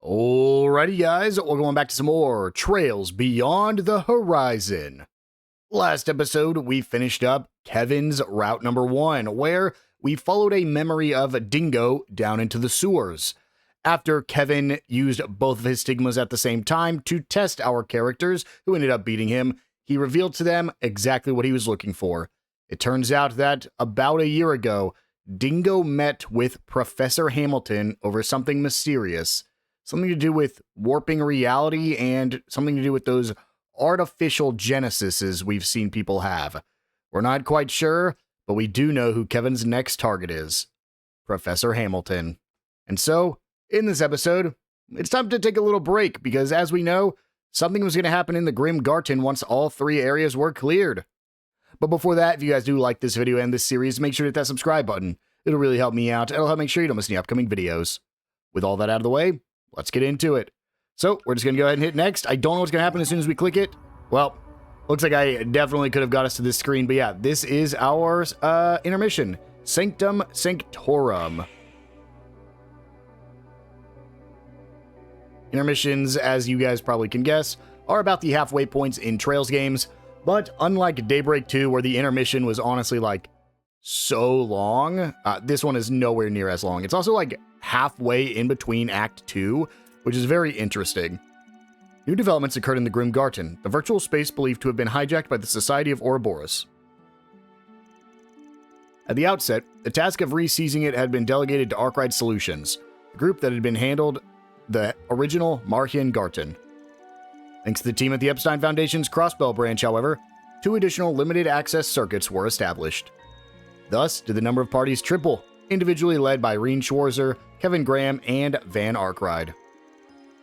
Alrighty guys, we're going back to some more Trails Beyond the Horizon. Last episode, we finished up Kevin's route number 1, where we followed a memory of Dingo down into the sewers. After Kevin used both of his stigmas at the same time to test our characters, who ended up beating him, he revealed to them exactly what he was looking for. It turns out that about a year ago, Dingo met with Professor Hamilton over something mysterious. Something to do with warping reality and something to do with those artificial genesises we've seen people have. We're not quite sure, but we do know who Kevin's next target is. Professor Hamilton. And so, in this episode, it's time to take a little break because, as we know, something was going to happen in the Grim Garden once all 3 areas were cleared. But before that, if you guys do like this video and this series, make sure to hit that subscribe button. It'll really help me out. It'll help make sure you don't miss any upcoming videos. With all that out of the way, let's get into it. So, we're just going to go ahead and hit next. I don't know what's going to happen as soon as we click it. Well, looks like I definitely could have got us to this screen. But yeah, this is our intermission. Sanctum Sanctorum. Intermissions, as you guys probably can guess, are about the halfway points in Trails games. But unlike Daybreak 2, where the intermission was honestly like so long, this one is nowhere near as long. It's also like halfway in between Act 2, which is very interesting. New developments occurred in the Grim Garden, the virtual space believed to have been hijacked by the Society of Ouroboros. At the outset, the task of re-seizing it had been delegated to Arkwright Solutions, the group that had been handled the original Marhian Garten. Thanks to the team at the Epstein Foundation's Crossbell branch, however, 2 additional limited access circuits were established. Thus did the number of parties triple, individually led by Reen Schwarzer, Kevin Graham, and Van Arkwright.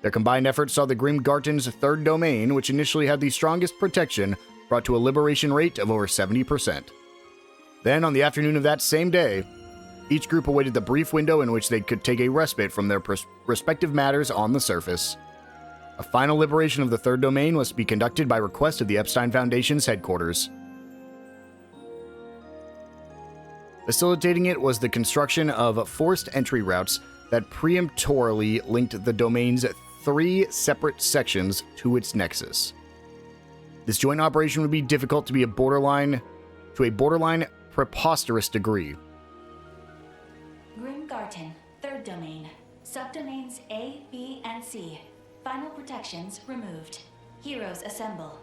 Their combined efforts saw the Grim Garden's 3rd domain, which initially had the strongest protection, brought to a liberation rate of over 70%. Then, on the afternoon of that same day, each group awaited the brief window in which they could take a respite from their respective matters on the surface. A final liberation of the 3rd domain was to be conducted by request of the Epstein Foundation's headquarters. Facilitating it was the construction of forced entry routes that preemptorily linked the domain's 3 separate sections to its nexus. This joint operation would be difficult to a borderline preposterous degree. Grim Garden, 3rd domain. Subdomains A, B, and C. Final protections removed. Heroes assemble.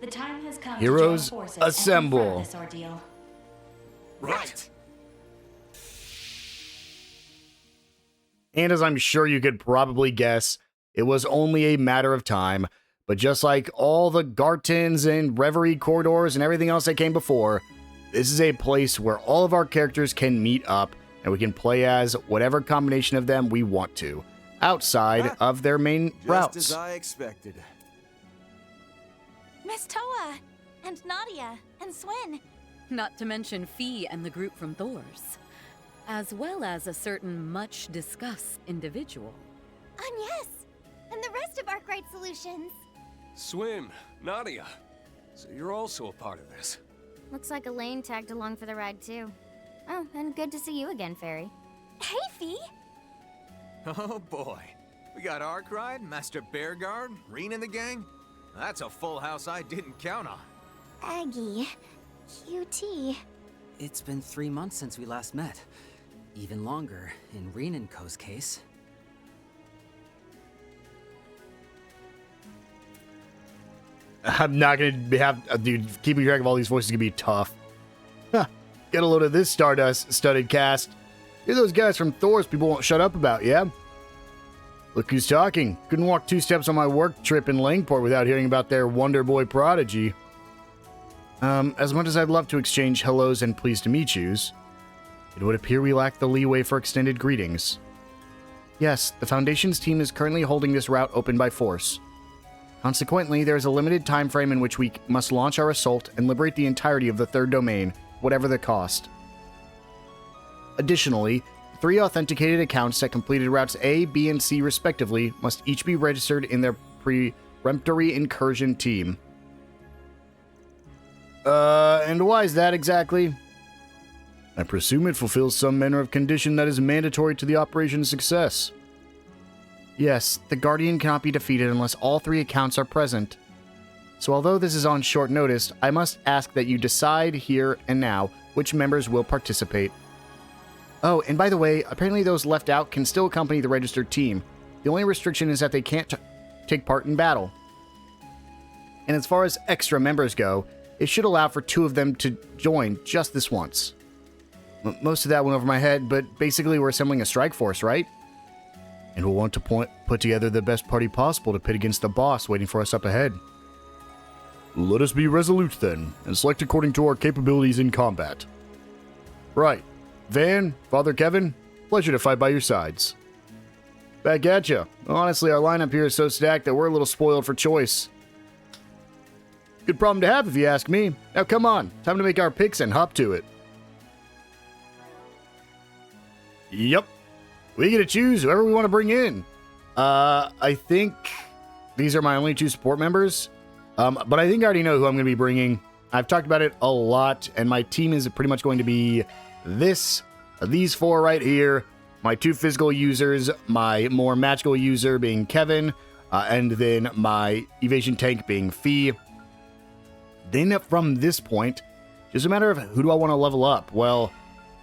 The time has come Heroes to join forces assemble. and confront this ordeal. Right. And as I'm sure you could probably guess, it was only a matter of time. But just like all the Gartens and Reverie corridors and everything else that came before, this is a place where all of our characters can meet up and we can play as whatever combination of them we want to, outside of their main routes. Just as I expected. Miss Toa, and Nadia, and Swin. Not to mention Fee and the group from Thor's, as well as a certain much-discussed individual. Yes, and the rest of Arkwright Solutions. Swim, Nadia. So you're also a part of this. Looks like Elaine tagged along for the ride too. Oh, and good to see you again, Fairy. Hey, Fee. Oh boy. We got Arkwright, Master Bearguard, Reen and the gang. That's a full house I didn't count on. Aggie. QT. It's been 3 months since we last met. Even longer in Reen & Co.'s case. I'm not going to have... Dude, keeping track of all these voices is going to be tough. Huh. Get a load of this Stardust-studded cast. You're those guys from Thor's people won't shut up about, yeah? Look who's talking. Couldn't walk 2 steps on my work trip in Langport without hearing about their Wonder Boy prodigy. As much as I'd love to exchange hellos and pleased to meet yous, it would appear we lack the leeway for extended greetings. Yes, the Foundation's team is currently holding this route open by force. Consequently, there is a limited time frame in which we must launch our assault and liberate the entirety of the 3rd domain, whatever the cost. Additionally, 3 authenticated accounts that completed routes A, B, and C respectively must each be registered in their peremptory incursion team. And why is that exactly? I presume it fulfills some manner of condition that is mandatory to the operation's success. Yes, the Guardian cannot be defeated unless all 3 accounts are present. So although this is on short notice, I must ask that you decide here and now which members will participate. Oh, and by the way, apparently those left out can still accompany the registered team. The only restriction is that they can't take part in battle. And as far as extra members go, it should allow for 2 of them to join just this once. Most of that went over my head, but basically we're assembling a strike force, right? And we'll want to put together the best party possible to pit against the boss waiting for us up ahead. Let us be resolute then, and select according to our capabilities in combat. Right. Van, Father Kevin, pleasure to fight by your sides. Back at ya. Honestly, our lineup here is so stacked that we're a little spoiled for choice. Good problem to have if you ask me. Now come on, time to make our picks and hop to it. Yep. We get to choose whoever we want to bring in. I think these are my only 2 support members. But I think I already know who I'm going to be bringing. I've talked about it a lot, and my team is pretty much going to be these 4 right here. My 2 physical users, my more magical user being Kevin, and then my evasion tank being Fee. Then from this point, just a matter of who do I want to level up? Well,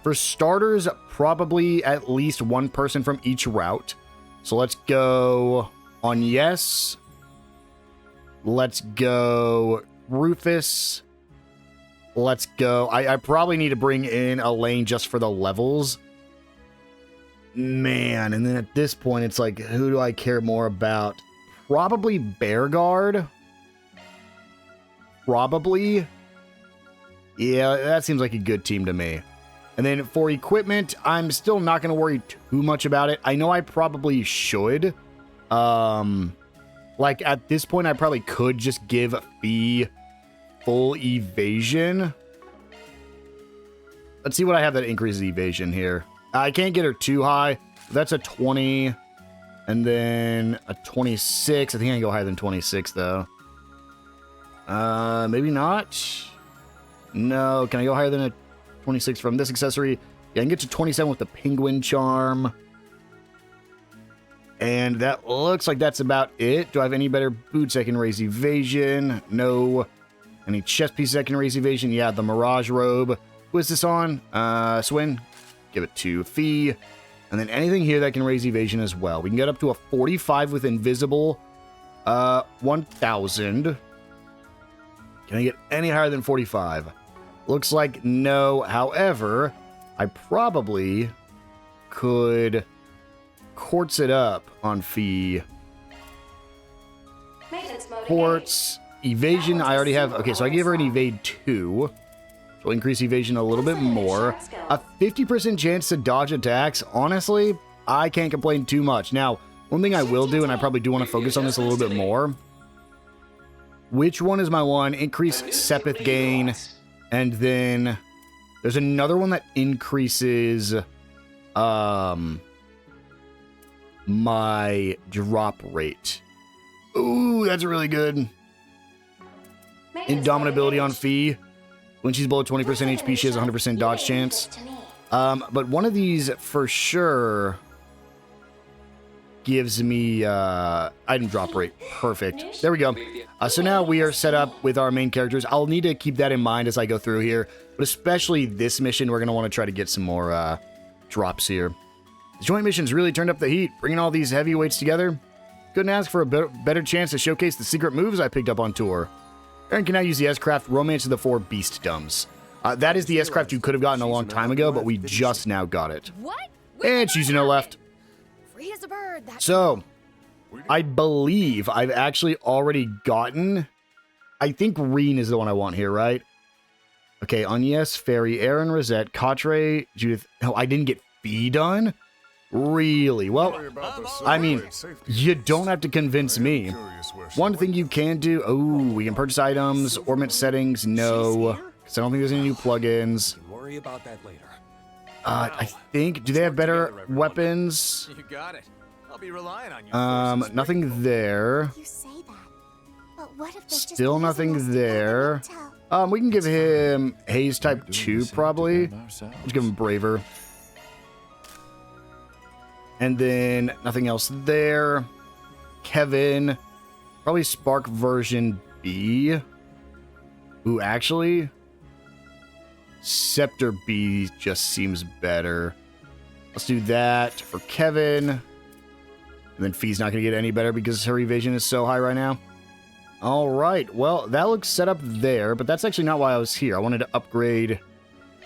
for starters, probably at least 1 person from each route. So let's go on Yes. Let's go Rufus. Let's go. I probably need to bring in a lane just for the levels. Man, and then at this point, it's like, who do I care more about? Probably Bearguard. Probably. Yeah, that seems like a good team to me. And then for equipment, I'm still not going to worry too much about it. I know I probably should. Like, at this point, I probably could just give Fee full evasion. Let's see what I have that increases evasion here. I can't get her too high. That's a 20. And then a 26. I think I can go higher than 26, though. Maybe not. No, can I go higher than a 26 from this accessory? Yeah, I can get to 27 with the penguin charm. And that looks like that's about it. Do I have any better boots that can raise evasion? No. Any chest pieces that can raise evasion? Yeah, the Mirage robe. Who is this on? Swin. Give it to Fee. And then anything here that can raise evasion as well. We can get up to a 45 with invisible. 1,000. Can I get any higher than 45? Looks like no. However, I probably could quartz it up on Fee. Quartz. Evasion, I already have. Okay, so I gave her an evade 2. So increase evasion a little bit more. A 50% chance to dodge attacks. Honestly, I can't complain too much. Now, one thing I will do, and I probably do want to focus on this a little bit more. Which one is my one? Increase Sepith gain. And then there's another one that increases my drop rate. Ooh, that's really good. Indomitability on Fee. When she's below 20% HP, she has a 100% dodge chance. But one of these for sure gives me item drop rate. Perfect. There we go. So now we are set up with our main characters. I'll need to keep that in mind as I go through here. But especially this mission, we're going to want to try to get some more drops here. The joint missions really turned up the heat, bringing all these heavyweights together. Couldn't ask for a better chance to showcase the secret moves I picked up on tour. Aaron can now use the S-Craft Romance of the 4 Beast Dumbs. That is the S-Craft you could have gotten a long time ago, but we just now got it. What? And she's no left. Free as a bird. So, I believe I've actually already gotten... I think Reen is the one I want here, right? Okay, Agnes, Fairy, Aaron, Rosette, Quatre, Judith... Oh, I didn't get Fee done? Really? Well, I mean, you don't have to convince me. One thing you can do... Oh, we can purchase items, ornament settings, no. Because I don't think there's any new plugins. Worry about that later. I think... Do they have better weapons? You got it. I'll be relying on you. Nothing there. You say that. But what if they're just Still using nothing us to there. tell? We can give him Haze type 2, probably. Let's give him Braver. And then nothing else there. Kevin. Probably Spark version B. Ooh, actually, Scepter B just seems better. Let's do that for Kevin. And then Fee's not going to get any better because her evasion is so high right now. All right. Well, that looks set up there, but that's actually not why I was here. I wanted to upgrade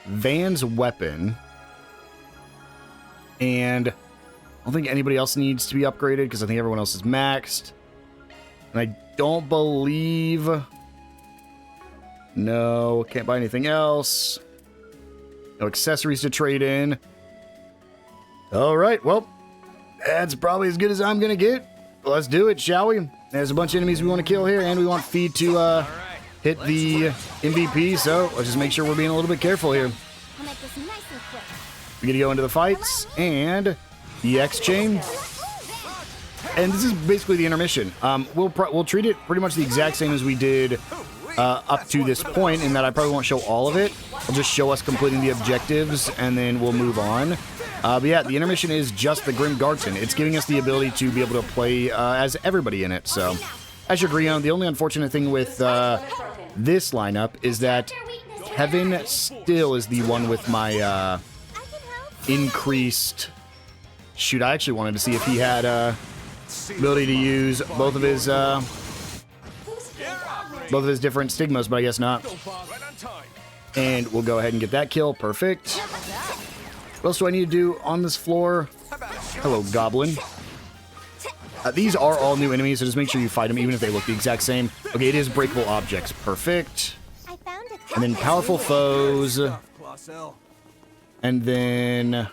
Van's weapon. And I don't think anybody else needs to be upgraded because I think everyone else is maxed. And I don't believe... No, can't buy anything else. No accessories to trade in. All right, well, that's probably as good as I'm going to get. Let's do it, shall we? There's a bunch of enemies we want to kill here, and we want Fee to hit the MVP, so let's just make sure we're being a little bit careful here. I'll make this nice and quick. We're going to go into the fights, and the X chain. And this is basically the intermission. We'll treat it pretty much the exact same as we did up to this point, in that I probably won't show all of it. I'll just show us completing the objectives, and then we'll move on. But yeah, the intermission is just the Grim Garten. It's giving us the ability to be able to play as everybody in it. So, as you agree on, the only unfortunate thing with this lineup is that Kevin still is the one with my increased... Shoot, I actually wanted to see if he had ability to use both of his different stigmas, but I guess not. And we'll go ahead and get that kill. Perfect. What else do I need to do on this floor? Hello, Goblin. These are all new enemies, so just make sure you fight them, even if they look the exact same. Okay, it is breakable objects. Perfect. And then powerful foes. And then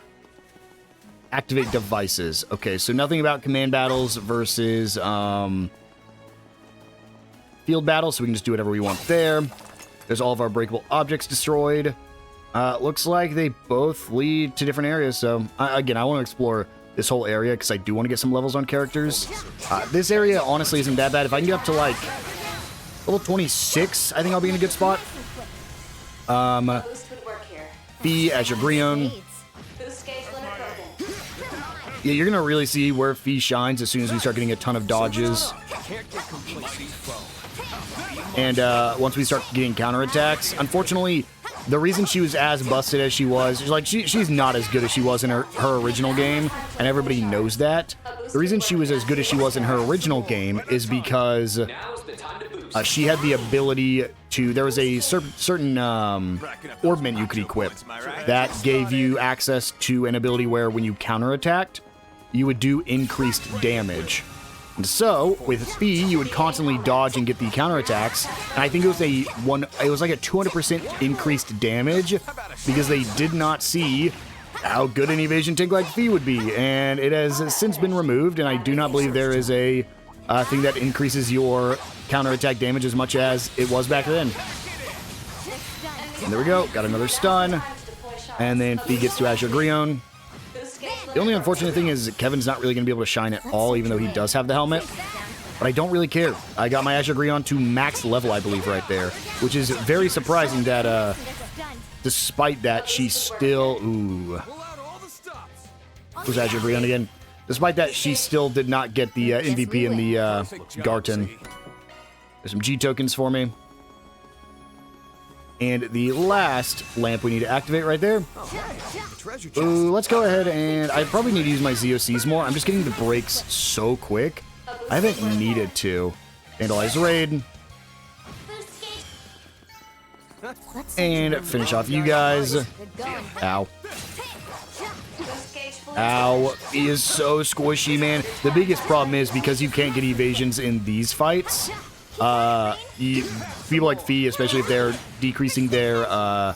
activate devices. Okay, so nothing about command battles versus field battles, so we can just do whatever we want there. There's all of our breakable objects destroyed. Looks like they both lead to different areas, so again, I want to explore this whole area because I do want to get some levels on characters. This area honestly isn't that bad. If I can get up to like level 26, I think I'll be in a good spot. Fee as your Grion. Yeah, you're gonna really see where Fee shines as soon as we start getting a ton of dodges. And once we start getting counterattacks, unfortunately, the reason she was as busted as she was, like she's not as good as she was in her original game, and everybody knows that. The reason she was as good as she was in her original game is because she had the ability to, there was a certain orb menu you could equip that gave you access to an ability where when you counterattacked, you would do increased damage. And so, with Fee, you would constantly dodge and get the counterattacks. And I think it was like a 200% increased damage because they did not see how good an evasion tank like Fee would be. And it has since been removed, and I do not believe there is a thing that increases your counterattack damage as much as it was back then. And there we go, got another stun. And then Fee gets to Azure Grion. The only unfortunate thing is Kevin's not really going to be able to shine at all, even though he does have the helmet. But I don't really care. I got my Azure Grion to max level, I believe, right there. Which is very surprising that, despite that, she still... Ooh. Where's Azure Grion again? Despite that, she still did not get the MVP in the Garten. There's some G tokens for me. And the last lamp we need to activate right there. Ooh, let's go ahead and... I probably need to use my ZOCs more. I'm just getting the breaks so quick. I haven't needed to. Vandalize Raid. And finish off you guys. Ow. Ow. He is so squishy, man. The biggest problem is because you can't get evasions in these fights. People like Fee, especially if they're decreasing their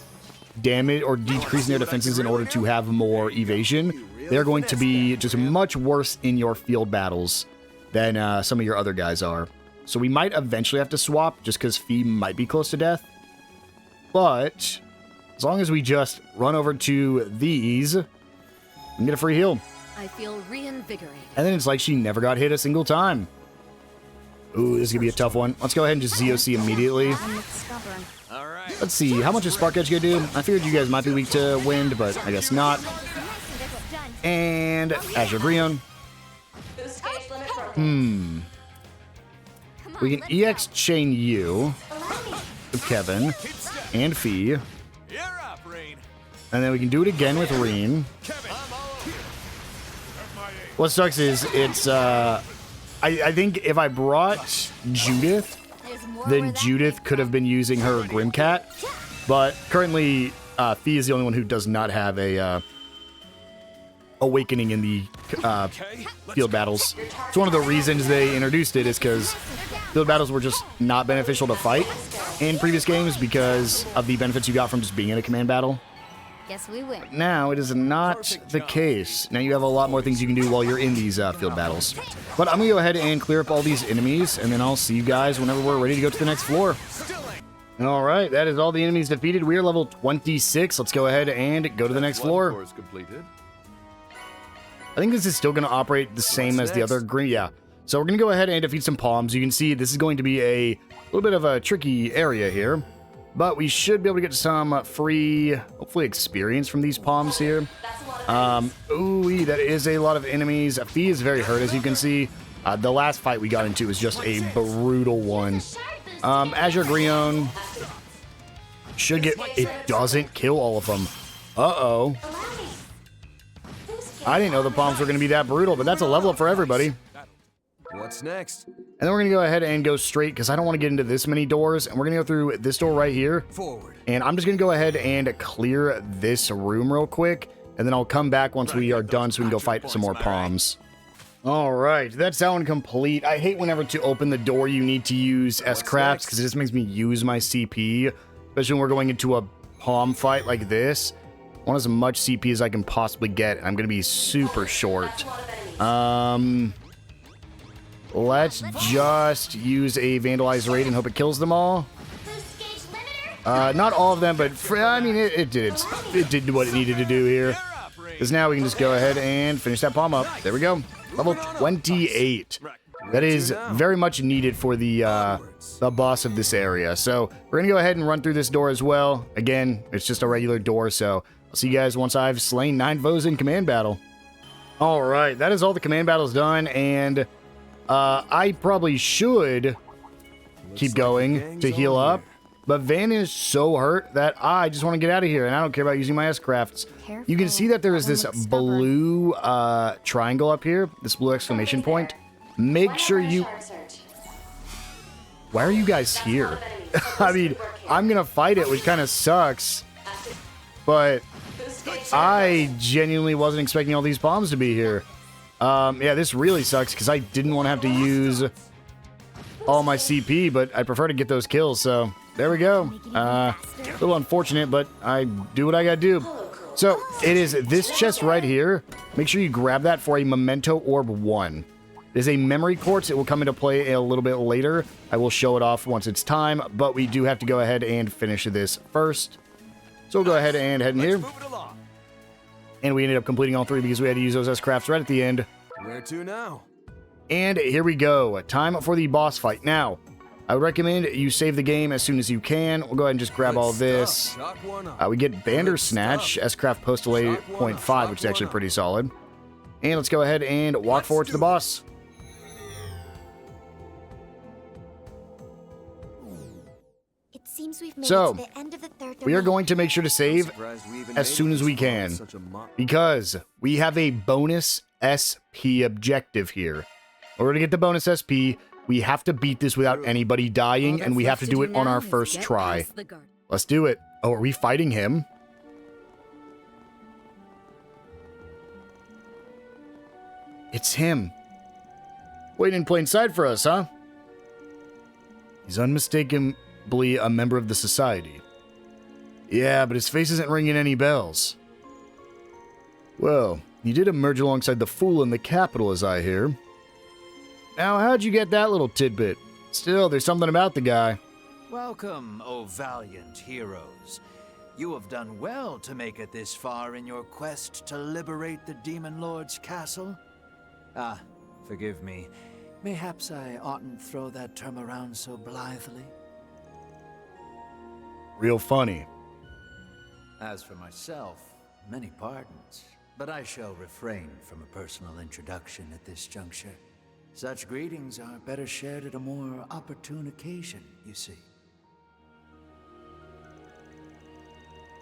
damage or decreasing their defenses in order to have more evasion, they're going to be just much worse in your field battles than some of your other guys are. So we might eventually have to swap just because Fee might be close to death. But as long as we just run over to these and get a free heal. I feel reinvigorated. And then it's like she never got hit a single time. Ooh, this is going to be a tough one. Let's go ahead and just ZOC immediately. Let's see, how much is Spark Edge going to do? I figured you guys might be weak to wind, but I guess not. And Azure Grion. Boost gauge limit broken. Come on, We can let's EX go. chain you Allow me. with Kevin and Fee. You're up, Rain. And then we can do it again with Reen. Kevin, I'm all over. What sucks is it's I think if I brought Judith, There's more where then that Judith came could have from. been using her Grimcat. But currently, Fee is the only one who does not have a awakening in the field battles. It's one of the reasons they introduced it is because field battles were just not beneficial to fight in previous games because of the benefits you got from just being in a command battle. Guess we win. Now, it is not the case. Now you have a lot more things you can do while you're in these field battles. But I'm going to go ahead and clear up all these enemies, and then I'll see you guys whenever we're ready to go to the next floor. All right, that is all the enemies defeated. We are level 26. Let's go ahead and go to the next floor. Course completed. I think this is still going to operate the same as the other green. Yeah. So we're going to go ahead and defeat some palms. You can see this is going to be a little bit of a tricky area here. But we should be able to get some free, hopefully, experience from these palms here. Ooh, that is a lot of enemies. Fee is very hurt, as you can see. The last fight we got into was just a brutal one. Azure Grion should get... It doesn't kill all of them. Uh-oh. I didn't know the palms were going to be that brutal, but that's a level up for everybody. What's next? And then we're going to go ahead and go straight, because I don't want to get into this many doors. And we're going to go through this door right here. Forward. And I'm just going to go ahead and clear this room real quick. And then I'll come back once we are done so we can go fight some more palms. All right, that's that one complete. I hate whenever to open the door you need to use S-Crafts, because it just makes me use my CP. Especially when we're going into a palm fight like this. I want as much CP as I can possibly get. I'm going to be super short. Let's just use a Vandalize Raid and hope it kills them all. Boost gauge limiter. Not all of them, but I mean, it did what it needed to do here. Because now we can just go ahead and finish that palm up. There we go. Level 28. That is very much needed for the boss of this area. So we're going to go ahead and run through this door as well. Again, it's just a regular door, so I'll see you guys once I've slain 9 foes in command battle. All right, that is all the command battles done, and I probably should keep going to heal up, but Van is so hurt that I just want to get out of here, and I don't care about using my S-Crafts. You can see that there is this blue triangle up here, this blue exclamation point. Make sure you... Why are you guys here? I mean, I'm going to fight it, which kind of sucks, but I genuinely wasn't expecting all these bombs to be here. Yeah, this really sucks because I didn't want to have to use all my CP, but I prefer to get those kills, so there we go. A little unfortunate, but I do what I gotta do. So, it is this chest right here. Make sure you grab that for a Memento Orb 1. It is a memory quartz. It will come into play a little bit later. I will show it off once it's time, but we do have to go ahead and finish this first. So we'll go ahead and head in here. And we ended up completing all 3 because we had to use those S-Crafts right at the end. Where to now? And here we go. Time for the boss fight. Now, I would recommend you save the game as soon as you can. We'll go ahead and just grab all this. Chalk one up. We get Bandersnatch, S-Craft Postal 8.5, which is actually pretty solid. And let's go ahead and walk forward to the boss. It seems we've made So, it to the end of the third We are domain. going to make sure to save Surprised we even as made soon it as we this far can, in such a because we have a bonus SP objective here. In order to get the bonus SP, we have to beat this without anybody dying, and we have to do it on our first try. Let's do it. Oh, are we fighting him? It's him. Waiting in plain sight for us, huh? He's unmistakably a member of the society. Yeah, but his face isn't ringing any bells. Well, he did emerge alongside the fool in the capital, as I hear. Now, how'd you get that little tidbit? Still, there's something about the guy. Welcome, O valiant heroes. You have done well to make it this far in your quest to liberate the Demon Lord's castle. Ah, forgive me. Mayhaps I oughtn't throw that term around so blithely. Real funny. As for myself, many pardons. but I shall refrain from a personal introduction at this juncture. Such greetings are better shared at a more opportune occasion, you see.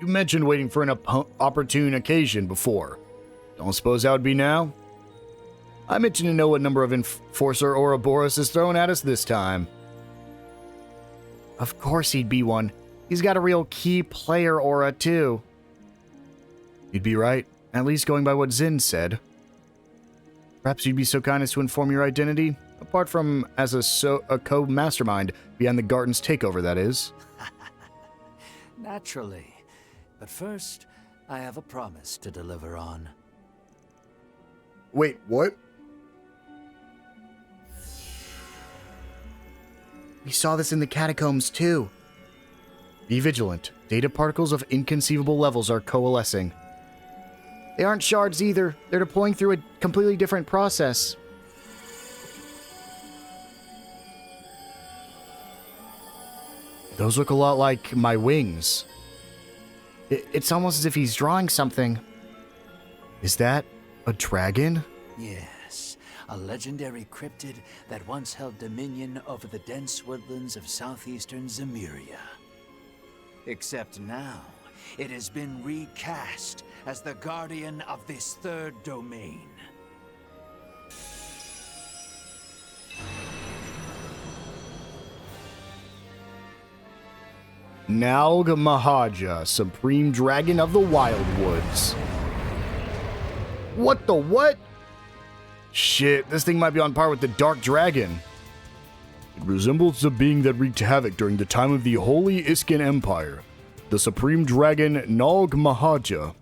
You mentioned waiting for an opportune occasion before. Don't suppose that would be now? I'm itching to know what number of Enforcer Ouroboros is thrown at us this time. Of course he'd be one. He's got a real key player aura, too. You'd be right, at least going by what Zin said. Perhaps you'd be so kind as to inform your identity, apart from as a co-mastermind behind the garden's takeover, that is. Naturally. But first, I have a promise to deliver on. Wait, what? We saw this in the catacombs, too. Be vigilant. Data particles of inconceivable levels are coalescing. They aren't shards either. They're deploying through a completely different process. Those look a lot like my wings. It's almost as if he's drawing something. Is that a dragon? Yes, a legendary cryptid that once held dominion over the dense woodlands of southeastern Zemuria. Except now, it has been recast as the guardian of this third domain. Nalg Mahaja, Supreme Dragon of the Wildwoods. What the what? Shit, this thing might be on par with the Dark Dragon. It resembles the being that wreaked havoc during the time of the Holy Iskan Empire. The Supreme Dragon Nalg Mahaja.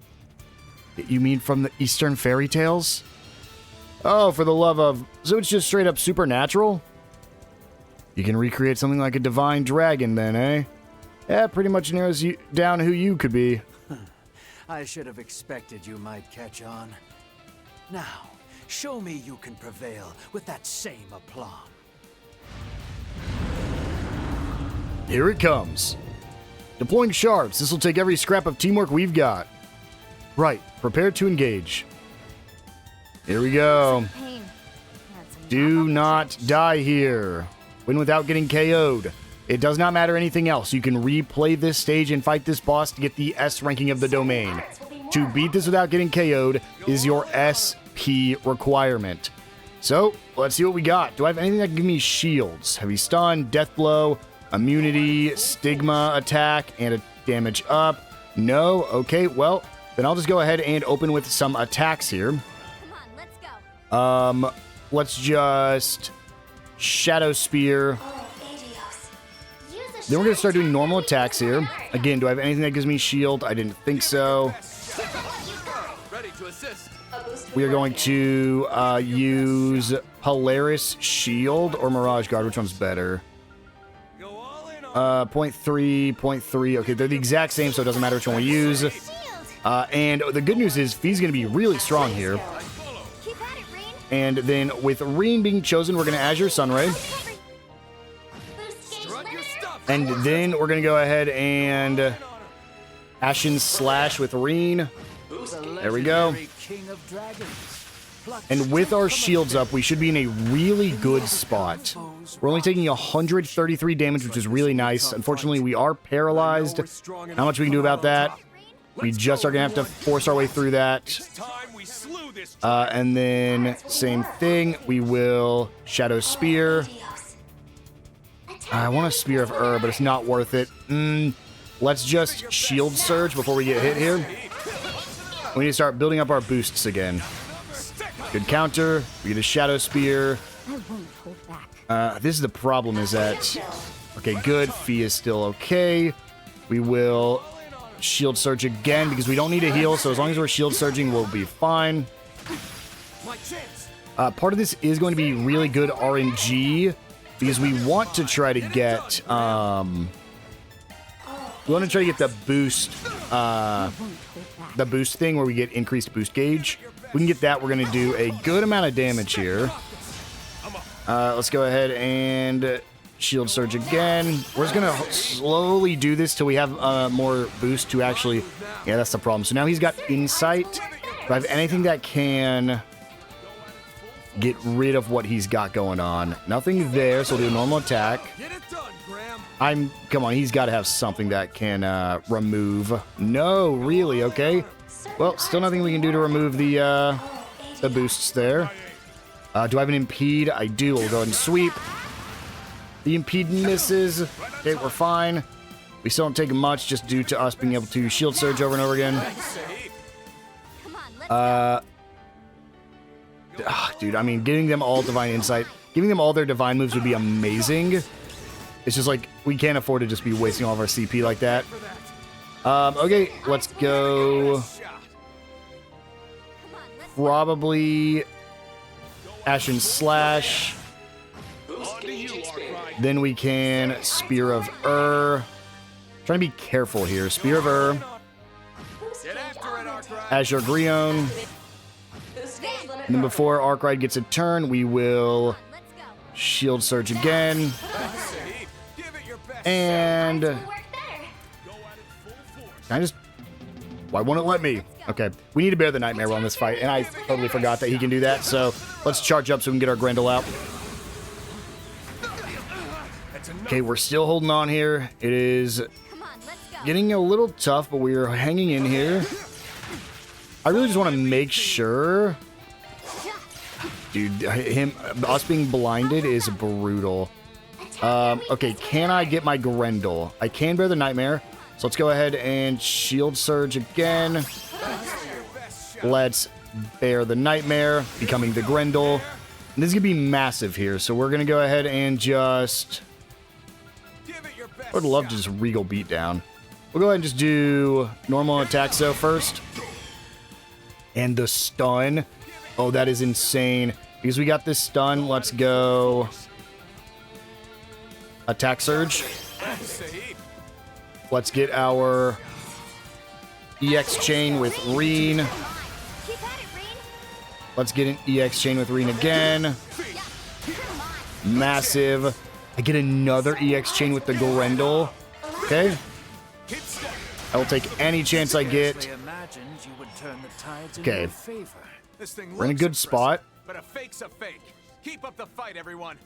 You mean from the Eastern fairy tales? Oh, for the love of... So it's just straight up supernatural? You can recreate something like a divine dragon then, eh? Yeah, pretty much narrows you down who you could be. I should have expected you might catch on. Now, show me you can prevail with that same aplomb. Here it comes. Deploying shards. This will take every scrap of teamwork we've got. Right, prepare to engage. Here we go. Pain. Do not die here. Win without getting KO'd. It does not matter anything else. You can replay this stage and fight this boss to get the S ranking of the domain. To beat this without getting KO'd is your SP requirement. So, let's see what we got. Do I have anything that can give me shields? Heavy stun, death blow, immunity, stigma attack, and a damage up? No? Okay, well, then I'll just go ahead and open with some attacks here. Come on, let's go. Let's just Shadow Spear. Then we're going to start doing normal attacks here. Again, do I have anything that gives me shield? I didn't think so. Ready to assist. We are going to use Polaris Shield or Mirage Guard. Which one's better? Go all in on 0.3, 0.3. Okay, they're the exact same, so it doesn't matter which one we use. And the good news is Fee's going to be really strong here. Keep at it, Rain. And then with Reen being chosen, we're going to Azure Sunray. strut your stuff. And then we're going to go ahead and Ashen Slash with Reen. There we go. King of Dragons. And with our shields up, we should be in a really good spot. We're only taking 133 damage, which is really nice. Unfortunately, we are paralyzed. Not much we can do about that. We just are going to have to force our way through that. Time we slew this And then, same thing. We will Shadow Spear. I want a Spear of but it's not worth it. Let's just Shield Surge before we get hit here. We need to start building up our boosts again. Good counter. We get a Shadow Spear. I won't hold back. This is the problem is that... Okay, good. Fee is still okay. We will Shield Surge again because we don't need a heal, so as long as we're Shield Surging, we'll be fine. my chance. Part of this is going to be really good RNG because we want to try to get... we want to try to get the boost... the boost thing where we get increased boost gauge. We can get that. We're going to do a good amount of damage here. Let's go ahead and Shield Surge again. We're just going to slowly do this till we have more boost to actually... Yeah, that's the problem. So now he's got Insight. Do I have anything that can get rid of what he's got going on? Nothing there, so we'll do a normal attack. Get it done, Graham. Come on, he's got to have something that can remove. No, really? Okay. Well, still nothing we can do to remove the boosts there. Do I have an impede? I do. We'll go ahead and sweep. The impede misses. Okay, we're fine. We still don't take much just due to us being able to shield surge over and over again. Dude, I mean, getting them all divine insight, giving them all their divine moves would be amazing. It's just like, we can't afford to just be wasting all of our CP like that. Okay, let's go. Probably Ashen Slash. Then we can Spear of Trying to be careful here. Spear of Azure Grion. And then before Arkwright gets a turn, we will Shield Surge again. And can I just... Why won't it let me? Okay, we need to bear the Nightmare on this fight, and I totally forgot that he can do that, so let's charge up so we can get our Grendel out. Okay, we're still holding on here. It is getting a little tough, but we're hanging in here. I really just want to make sure... Dude, us being blinded is brutal. Okay, can I get my Grendel? I can bear the Nightmare, so let's go ahead and Shield Surge again. Let's bear the Nightmare, becoming the Grendel. And this is going to be massive here, so we're going to go ahead and just... I would love to just Regal Beatdown. We'll go ahead and just do normal attack so first. And the stun. Oh, that is insane. Because we got this stun, let's go... Attack Surge. Let's get our EX Chain with Reen. Let's get an EX Chain with Reen again. Massive. I get another EX Chain with the Grendel. Okay. I will take any chance I get. Okay. We're in a good spot. But a fake's a fake. Keep up the fight, everyone.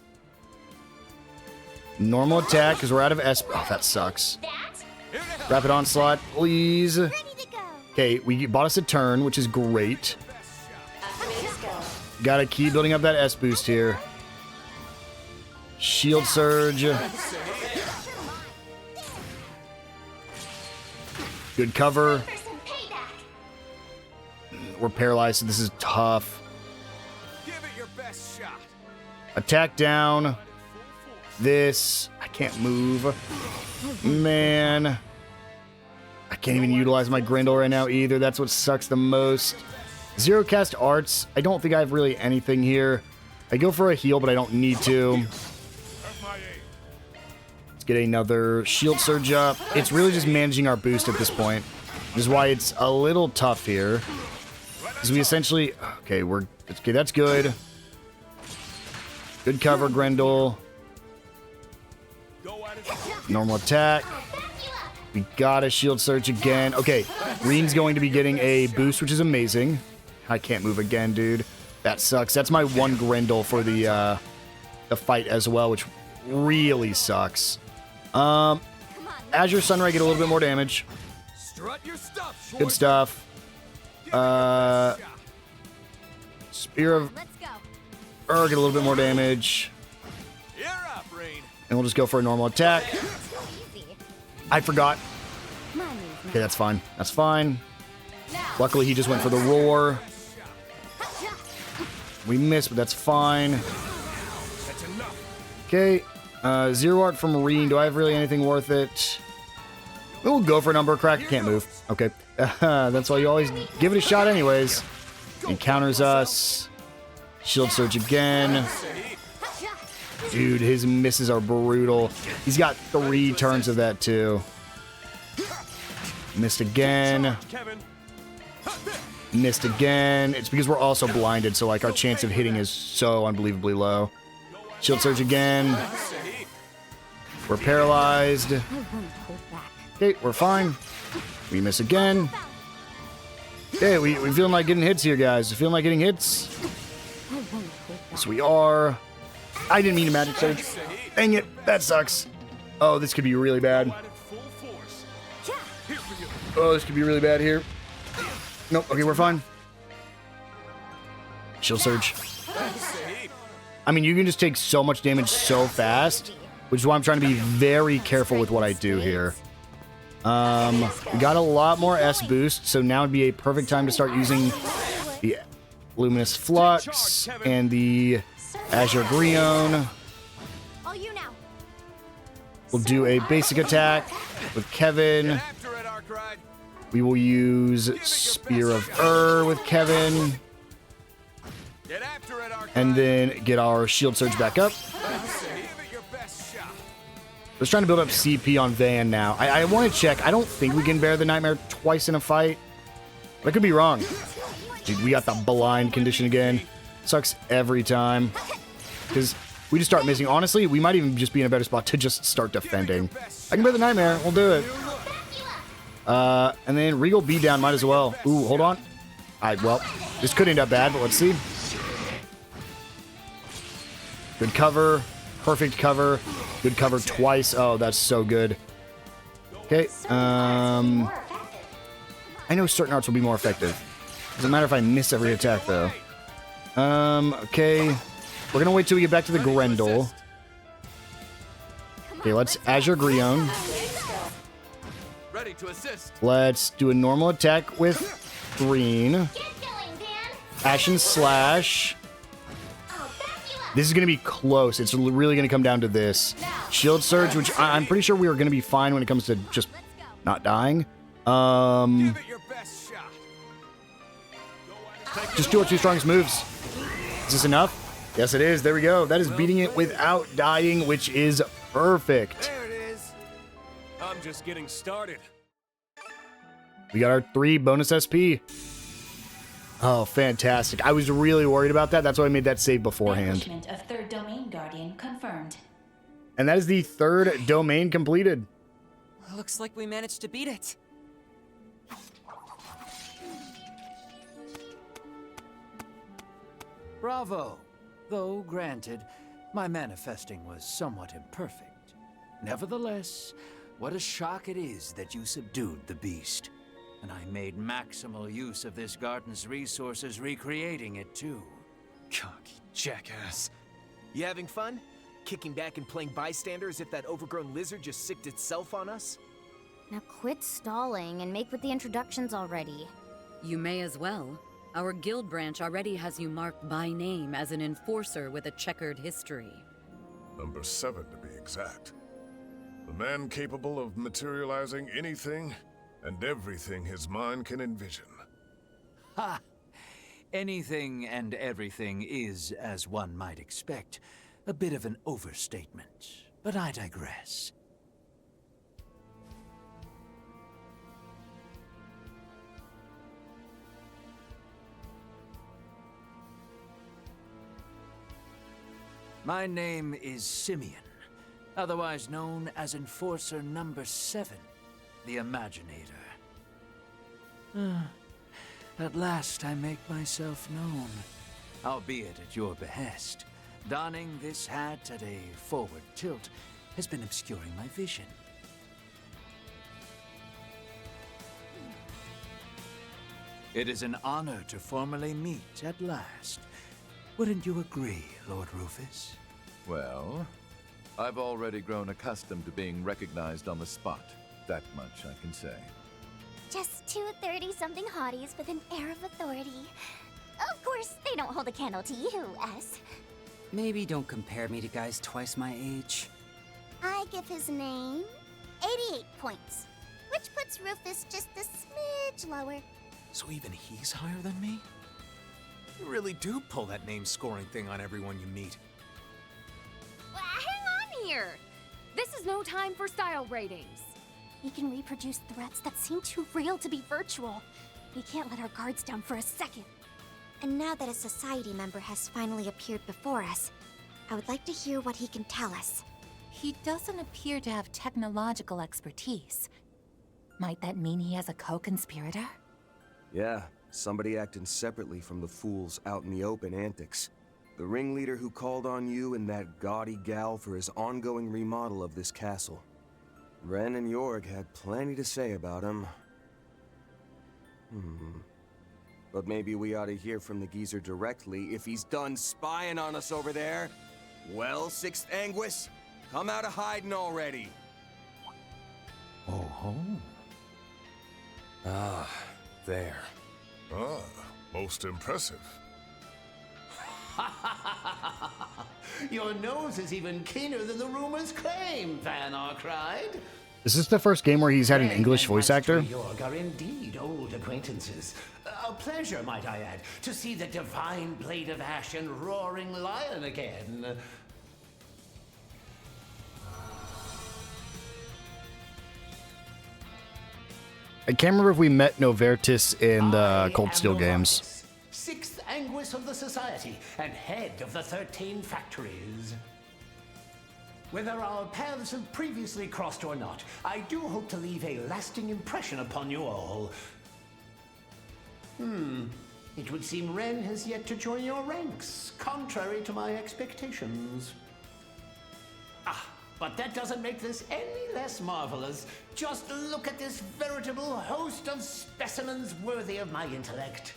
Normal attack, because we're out of S. Oh, that sucks. Rapid Onslaught, please. Okay, we bought us a turn, which is great. Gotta keep building up that S boost here. Shield Surge. Good cover. We're paralyzed, so this is tough. Attack down. This. I can't move. Man. I can't even utilize my Grendel right now either. That's what sucks the most. Zero cast arts. I don't think I have really anything here. I go for a heal, but I don't need to. Let's get another Shield Surge up. It's really just managing our boost at this point. This is why it's a little tough here. Because we essentially... Okay, okay, that's good. Good cover, Grendel. Normal attack. We got a Shield Surge again. Okay, Reen's going to be getting a boost, which is amazing. I can't move again, dude. That sucks. That's my one Grendel for the fight as well, which really sucks. Azure Sunray get a little bit more damage. Good stuff. Spear of get a little bit more damage. And we'll just go for a normal attack. I forgot. Okay, that's fine. That's fine. Luckily, he just went for the roar. We missed, but that's fine. Okay. Zero art from Reen. Do I have really anything worth it? We'll go for Number Crack. Can't move. Okay. That's why you always give it a shot anyways. Encounters us. Shield Surge again. Dude, his misses are brutal. He's got 3 turns of that too. Missed again. Missed again. It's because we're also blinded, so like our chance of hitting is so unbelievably low. Shield Surge again. We're paralyzed. Okay, we're fine. We miss again. Okay, we feeling like getting hits here, guys. Feeling like getting hits? Yes, we are. I didn't mean to magic surge. Dang it, that sucks. Oh, this could be really bad. Oh, this could be really bad here. Nope, okay, we're fine. Shield surge. I mean, you can just take so much damage so fast, which is why I'm trying to be very careful with what I do here. We got a lot more S boost, so now would be a perfect time to start using the Luminous Flux and the Azure Grion. All you now. We'll do a basic attack with Kevin. We will use Spear of with Kevin. And then get our shield surge back up. Let's try to build up CP on Van now. I want to check. I don't think we can bear the Nightmare twice in a fight. But I could be wrong. Dude, we got the blind condition again. Sucks every time. Because we just start missing. Honestly, we might even just be in a better spot to just start defending. I can bear the Nightmare. We'll do it. And then Regal beatdown might as well. Ooh, hold on. Well, this could end up bad, but let's see. Good cover. Perfect cover. Good cover twice. Oh, that's so good. Okay. I know certain arts will be more effective. Doesn't matter if I miss every attack, though. Okay. We're gonna wait till we get back to the Grendel. Okay, let's Azure Grion. Let's do a normal attack with green. Ashen Slash. This is going to be close. It's really going to come down to this. Shield Surge, which I'm pretty sure we are going to be fine when it comes to just not dying. Just do our two strongest moves. Is this enough? Yes, it is. There we go. That is beating it without dying, which is perfect. There it is. I'm just getting started. We got our 3 bonus SP. Oh, fantastic. I was really worried about that. That's why I made that save beforehand. Vanquishment of third domain guardian confirmed. And that is the 3rd domain completed. Looks like we managed to beat it. Bravo. Though, granted, my manifesting was somewhat imperfect. Nevertheless, what a shock it is that you subdued the beast. And I made maximal use of this garden's resources, recreating it too. Cocky jackass. You having fun? Kicking back and playing bystander as if that overgrown lizard just sicked itself on us? Now quit stalling and make with the introductions already. You may as well. Our guild branch already has you marked by name as an enforcer with a checkered history. Number 7 to be exact. The man capable of materializing anything and everything his mind can envision. Ha! Anything and everything is, as one might expect, a bit of an overstatement. But I digress. My name is Simeon, otherwise known as Enforcer Number 7, the Imaginator. At last I make myself known, albeit at your behest. Donning this hat at a forward tilt has been obscuring my vision. It is an honor to formally meet at last. Wouldn't you agree, Lord Rufus? Well, I've already grown accustomed to being recognized on the spot. That much I can say. Just 2 30-something hotties with an air of authority. Of course, they don't hold a candle to you, S. Maybe don't compare me to guys twice my age. I give his name 88 points, which puts Rufus just a smidge lower. So even he's higher than me? You really do pull that name scoring thing on everyone you meet. Hang on here! This is no time for style ratings. We can reproduce threats that seem too real to be virtual. We can't let our guards down for a second. And now that a society member has finally appeared before us, I would like to hear what he can tell us. He doesn't appear to have technological expertise. Might that mean he has a co-conspirator? Yeah, Somebody acting separately from the fools out in the open antics. The ringleader who called on you and that gaudy gal for his ongoing remodel of this castle. Ren and Jorg had plenty to say about him. But maybe we ought to hear from the geezer directly if he's done spying on us over there. Well, Sixth Anguis, come out of hiding already. Oh. Ah, there. Ah, most impressive. Your nose is even keener than the rumors claim, Van Arkride. Is this the first game where he's had an English voice actor? Jorg are indeed old acquaintances. A pleasure, might I add, to see the divine blade of ash and roaring lion again. I can't remember if we met Novertis in the Cold Steel games. Sixth Anguis of the Society and head of the 13 factories. Whether our paths have previously crossed or not, I do hope to leave a lasting impression upon you all. It would seem Ren has yet to join your ranks, contrary to my expectations. But that doesn't make this any less marvelous. Just look at this veritable host of specimens worthy of my intellect.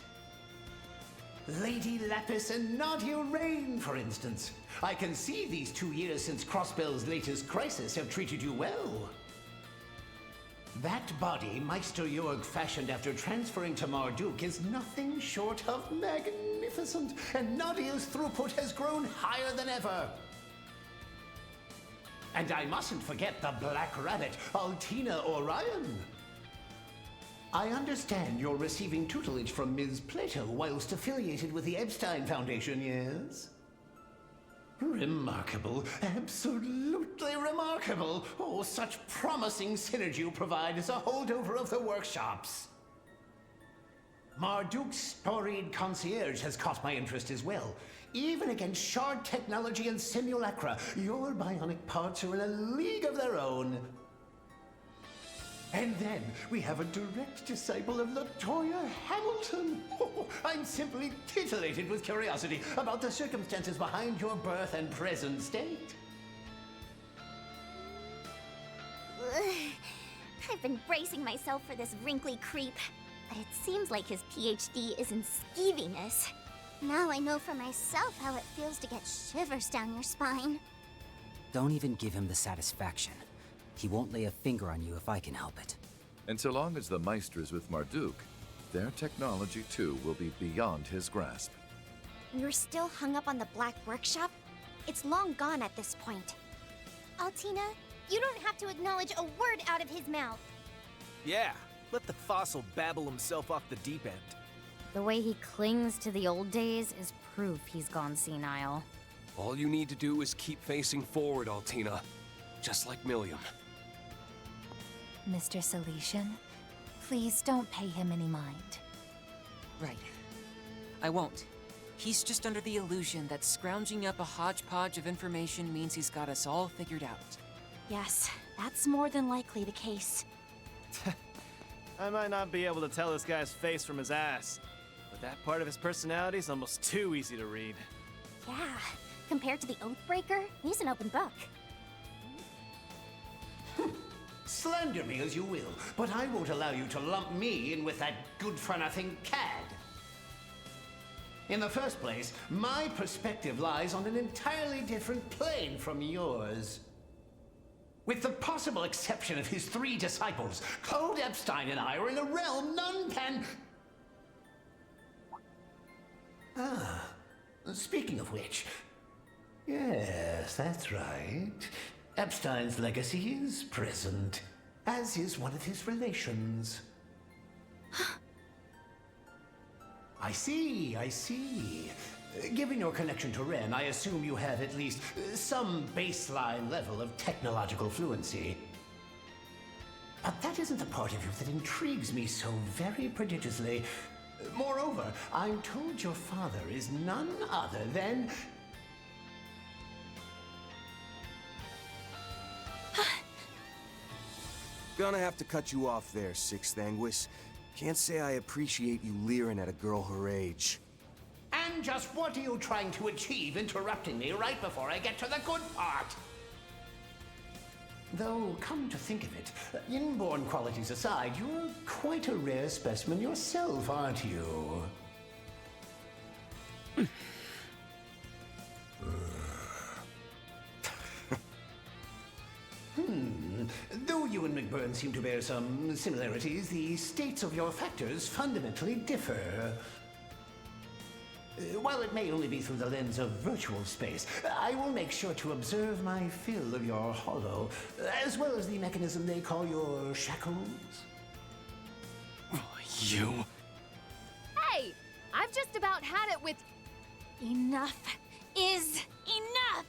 Lady Lapis and Nadia Rain, for instance. I can see these 2 years since Crossbell's latest crisis have treated you well. That body Meister Jorg fashioned after transferring to Marduk is nothing short of magnificent, and Nadia's throughput has grown higher than ever. And I mustn't forget the Black Rabbit, Altina Orion. I understand you're receiving tutelage from Ms. Plato whilst affiliated with the Epstein Foundation, yes? Remarkable. Absolutely remarkable. Oh, such promising synergy you provide as a holdover of the workshops. Marduk's storied concierge has caught my interest as well. Even against shard technology and simulacra, your bionic parts are in a league of their own. And then we have a direct disciple of Latoya Hamilton. Oh, I'm simply titillated with curiosity about the circumstances behind your birth and present state. I've been bracing myself for this wrinkly creep, but it seems like his PhD is in skeeviness. Now I know for myself how it feels to get shivers down your spine. Don't even give him the satisfaction. He won't lay a finger on you if I can help it. And so long as the Meister is with Marduk, their technology too will be beyond his grasp. You're still hung up on the Black Workshop? It's long gone at this point. Altina, you don't have to acknowledge a word out of his mouth. Yeah, let the fossil babble himself off the deep end. The way he clings to the old days is proof he's gone senile. All you need to do is keep facing forward, Altina. Just like Milliam. Mr. Salesian, please don't pay him any mind. Right. I won't. He's just under the illusion that scrounging up a hodgepodge of information means he's got us all figured out. Yes, that's more than likely the case. I might not be able to tell this guy's face from his ass, but that part of his personality is almost too easy to read. Yeah, compared to the Oathbreaker, he's an open book. Slander me as you will, but I won't allow you to lump me in with that good-for-nothing cad. In the first place, my perspective lies on an entirely different plane from yours. With the possible exception of his 3 disciples, Claude Epstein and I are in a realm none can... Speaking of which... Yes, that's right. Epstein's legacy is present, as is one of his relations. I see. Given your connection to Ren, I assume you have at least some baseline level of technological fluency. But that isn't the part of you that intrigues me so very prodigiously. Moreover, I'm told your father is none other than... Gonna have to cut you off there, Sixth Anguis. Can't say I appreciate you leering at a girl her age. And just what are you trying to achieve interrupting me right before I get to the good part? Though, come to think of it, inborn qualities aside, you're quite a rare specimen yourself, aren't you? Though you and McBurn seem to bear some similarities, the states of your factors fundamentally differ. While it may only be through the lens of virtual space, I will make sure to observe my fill of your hollow, as well as the mechanism they call your shackles. You? Hey! I've just about had it with... Enough is enough!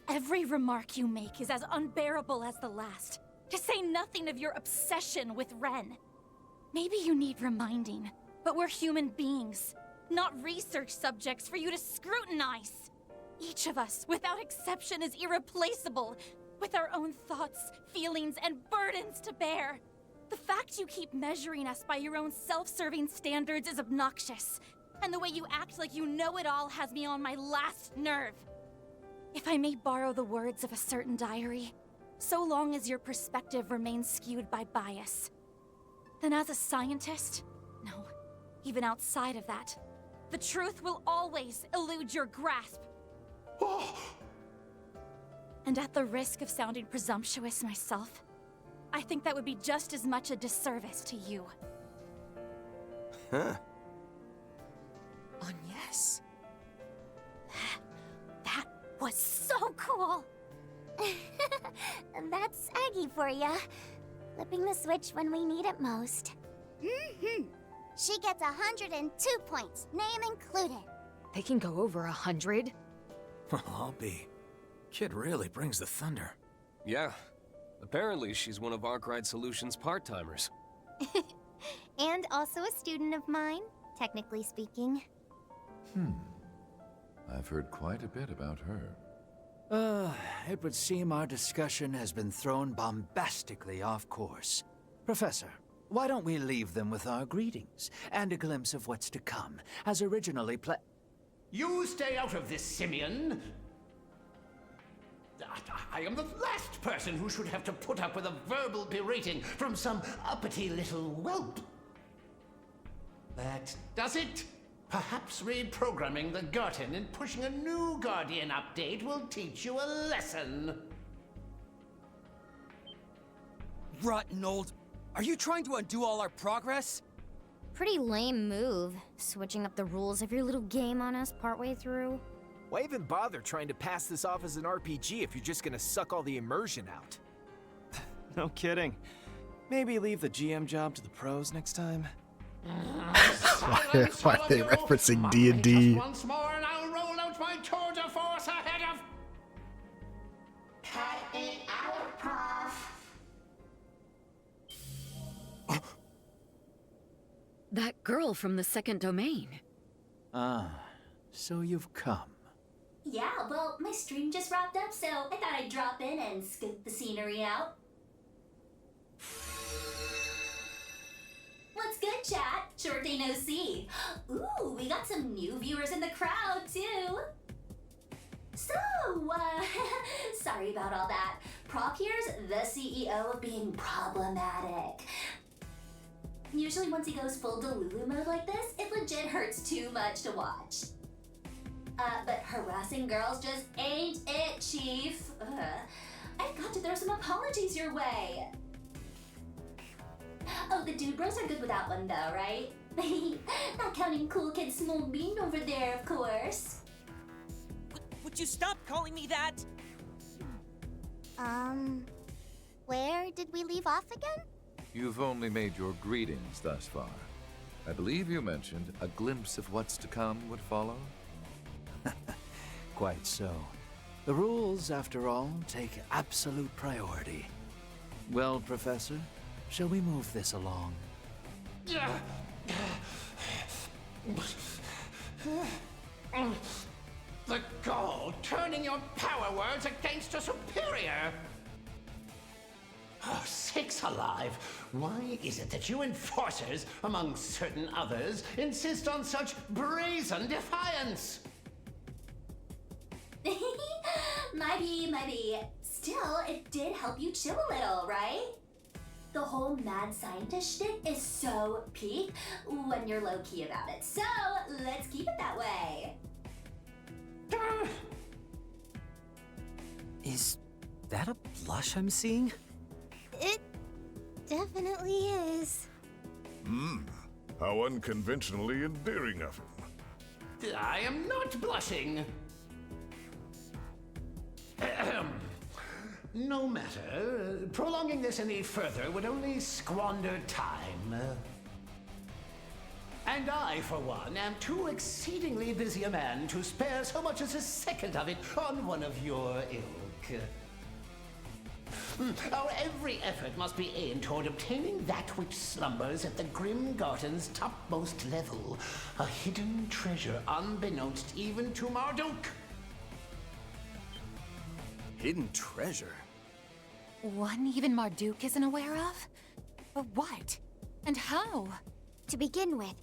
Every remark you make is as unbearable as the last, to say nothing of your obsession with Ren. Maybe you need reminding, but we're human beings, not research subjects for you to scrutinize. Each of us, without exception, is irreplaceable, with our own thoughts, feelings, and burdens to bear. The fact you keep measuring us by your own self-serving standards is obnoxious, and the way you act like you know it all has me on my last nerve. If I may borrow the words of a certain diary, so long as your perspective remains skewed by bias, then as a scientist, no, even outside of that, the truth will always elude your grasp. And at the risk of sounding presumptuous myself, I think that would be just as much a disservice to you. Huh? Yes. That was so cool! That's Aggie for ya. Flipping the switch when we need it most. She gets 102 points, name included. They can go over 100. I'll be. Kid really brings the thunder. Yeah. Apparently she's one of Arkwright Solutions' part-timers. And also a student of mine, technically speaking. I've heard quite a bit about her. It would seem our discussion has been thrown bombastically off course. Professor, why don't we leave them with our greetings and a glimpse of what's to come, as originally You stay out of this, Simeon! I am the last person who should have to put up with a verbal berating from some uppity little whelp. That does it. Perhaps reprogramming the Garten and pushing a new Guardian update will teach you a lesson. Rotten old... Are you trying to undo all our progress? Pretty lame move, switching up the rules of your little game on us partway through. Why even bother trying to pass this off as an RPG if you're just gonna suck all the immersion out? No kidding. Maybe leave the GM job to the pros next time. Why are they referencing D&D? Once more and I'll roll out my tour de force ahead of... Cut it out, Prof. That girl from the second domain. Ah, so you've come. Yeah, well, my stream just wrapped up, so I thought I'd drop in and scoop the scenery out. What's good, chat? Short day no see. Ooh, we got some new viewers in the crowd, too. So, sorry about all that. Prop here's the CEO of being problematic. Usually once he goes full Delulu mode like this, it legit hurts too much to watch. But harassing girls just ain't it, Chief. I've got to throw some apologies your way. Oh, the dude bros are good with that one though, right? Not counting cool kid Small Bean over there, of course. Would you stop calling me that? Where did we leave off again? You've only made your greetings thus far. I believe you mentioned a glimpse of what's to come would follow? Quite so. The rules, after all, take absolute priority. Well, Professor, shall we move this along? The gall turning your power words against a superior! Oh, sakes alive! Why is it that you enforcers, among certain others, insist on such brazen defiance? Maybe. Still, it did help you chill a little, right? The whole mad scientist shtick is so peak when you're low-key about it. So, let's keep it that way. Is that a blush I'm seeing? It definitely is. How unconventionally endearing of him. I am not blushing. No matter. Prolonging this any further would only squander time. And I, for one, am too exceedingly busy a man to spare so much as a second of it on one of your ilk. Our every effort must be aimed toward obtaining that which slumbers at the Grim Garden's topmost level. A hidden treasure unbeknownst even to Marduk. Hidden treasure? One even Marduk isn't aware of? But what? And how? To begin with,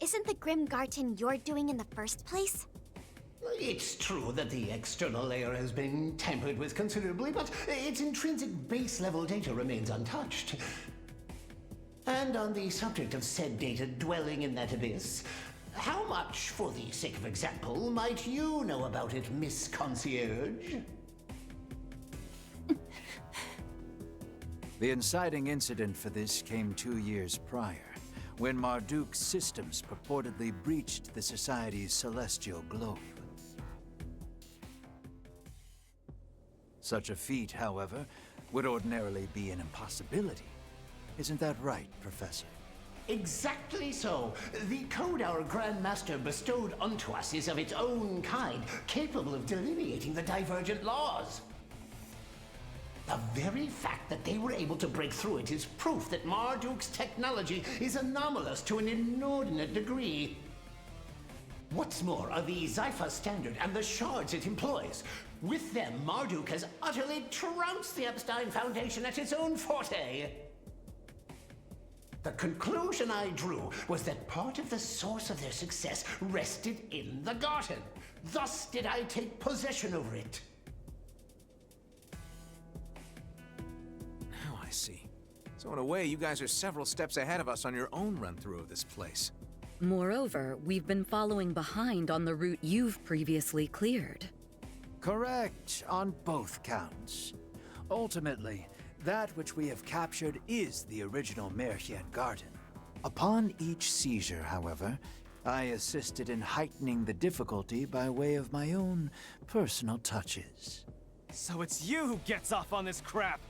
isn't the Grim Garden you're doing in the first place? It's true that the external layer has been tampered with considerably, but its intrinsic base-level data remains untouched. And on the subject of said data dwelling in that abyss, how much, for the sake of example, might you know about it, Miss Concierge? The inciting incident for this came 2 years prior, when Marduk's systems purportedly breached the Society's celestial globe. Such a feat, however, would ordinarily be an impossibility. Isn't that right, Professor? Exactly so. The code our Grand Master bestowed unto us is of its own kind, capable of delineating the divergent laws. The very fact that they were able to break through it is proof that Marduk's technology is anomalous to an inordinate degree. What's more are the Zypha standard and the shards it employs. With them, Marduk has utterly trounced the Epstein Foundation at its own forte. The conclusion I drew was that part of the source of their success rested in the garden. Thus did I take possession over it. Now I see. So in a way, you guys are several steps ahead of us on your own run-through of this place. Moreover, we've been following behind on the route you've previously cleared. Correct on both counts. Ultimately, that which we have captured is the original Merchian Garden. Upon each seizure, however, I assisted in heightening the difficulty by way of my own personal touches. So it's you who gets off on this crap!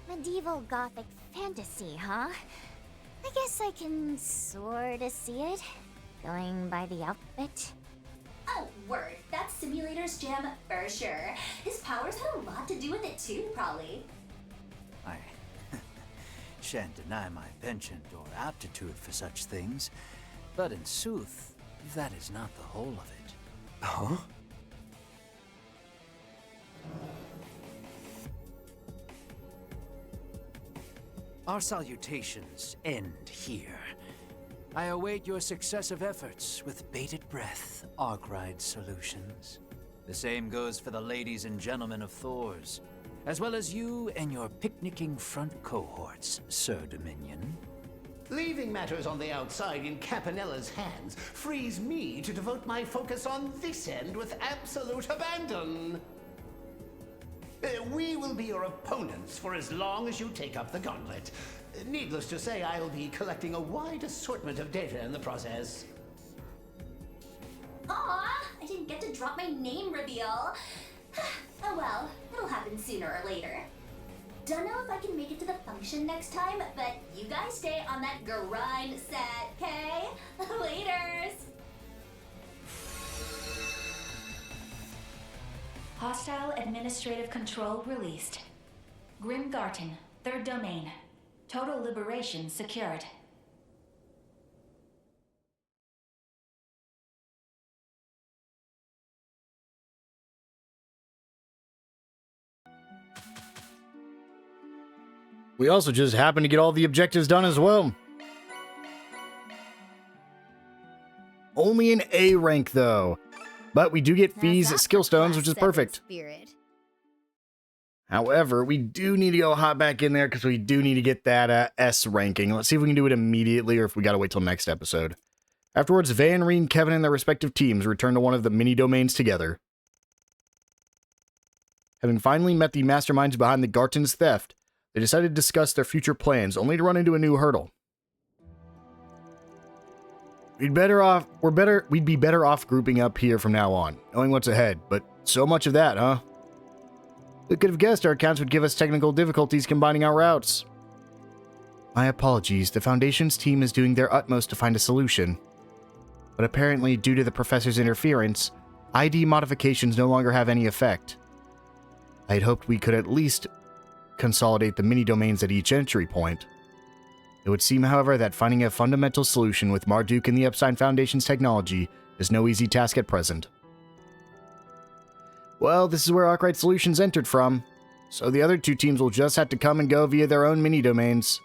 Medieval Gothic fantasy, huh? I guess I can sorta see it, going by the outfit. Oh, word. That's Simulator's jam for sure. His powers had a lot to do with it too, probably. I shan't deny my penchant or aptitude for such things, but in sooth, that is not the whole of it. Huh? Our salutations end here. I await your successive efforts with bated breath, Arkwright Solutions. The same goes for the ladies and gentlemen of Thor's, as well as you and your picnicking front cohorts, Sir Dominion. Leaving matters on the outside in Campanella's hands frees me to devote my focus on this end with absolute abandon. We will be your opponents for as long as you take up the gauntlet. Needless to say, I'll be collecting a wide assortment of data in the process. Aw, I didn't get to drop my name reveal. Oh well, it'll happen sooner or later. Don't know if I can make it to the function next time, but you guys stay on that grind set, okay? Laters! Hostile administrative control released. Grim Garden, third domain. Total liberation secured. We also just happened to get all the objectives done as well. Only an A rank, though. But we do get Fee's skill stones, which is perfect. However, we do need to go hop back in there because we do need to get that S ranking. Let's see if we can do it immediately or if we gotta wait till next episode. Afterwards, Van, Reen, Kevin, and their respective teams return to one of the mini-domains together. Having finally met the masterminds behind the Garton's theft, they decided to discuss their future plans, only to run into a new hurdle. We'd be better off grouping up here from now on, knowing what's ahead, but so much of that, huh? Who could have guessed our accounts would give us technical difficulties combining our routes? My apologies, the Foundation's team is doing their utmost to find a solution. But apparently, due to the Professor's interference, ID modifications no longer have any effect. I had hoped we could at least consolidate the mini-domains at each entry point. It would seem, however, that finding a fundamental solution with Marduk and the Epstein Foundation's technology is no easy task at present. Well, this is where Arkwright Solutions entered from, so the other two teams will just have to come and go via their own mini-domains.